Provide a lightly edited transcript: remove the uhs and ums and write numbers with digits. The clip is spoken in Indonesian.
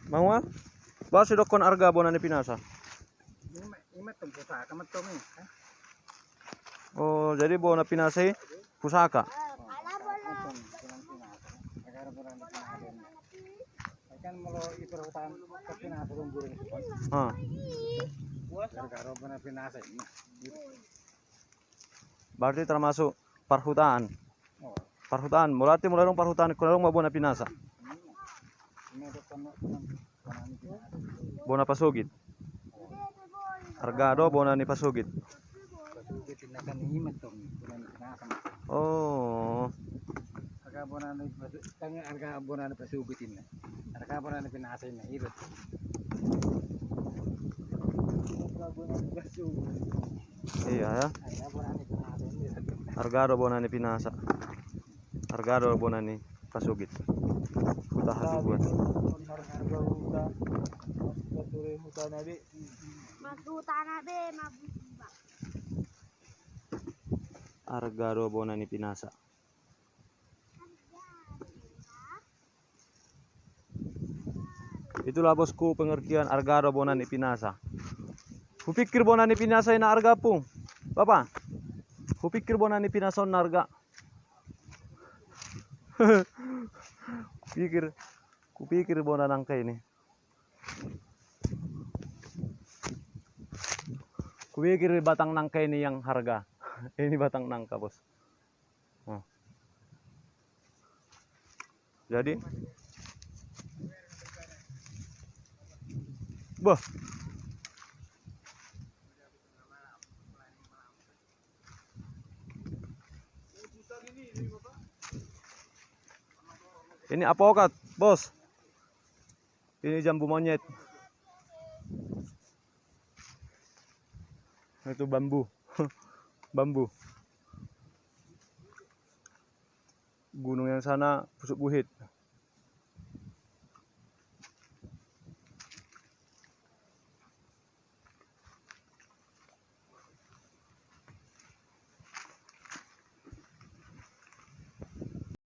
Mau ah? Ba si dokon arga bonan ni pinasa. Ima tumpu sa kamat to mi. Oh, jadi bona pinasay pusaka. Kan mau iperhutan ke pinasa tunggu. Ah. Gara-gara benar pinasa ini. Berarti termasuk perhutaan. Oh, Perhutaan, berarti mulai dong perhutaan kalau mau bona pinasa. ini ada Bona pasugid. Argado bona ni pasugid. tindakan ini metong bulan pinasa. Oh. Harga bonan tanya harga bonan pasugitin na. Harga bonan pinasa na irot. Harga bonan pasugit. Iya ya. Harga bonan pinasa irot. Argado bona ni pinasa. Argado bona ni pasugid. Huta hasuguan. Harga huta. Masure huta nabi. Argado bona ni pinasa. Itulah bosku pengertian argado bona ni pinasa. Kupikir bona ni pinasa na arga po. Bapak. Kupikir bona ni pinasa na arga. Kupikir bona nangka ini. Kupikir batang nangka ini yang harga. Ini batang nangka, bos. Oh. Jadi, bah. Ini apokat, bos. Ini jambu monyet. Itu bambu. Bambu. Gunung yang sana busuk buhit.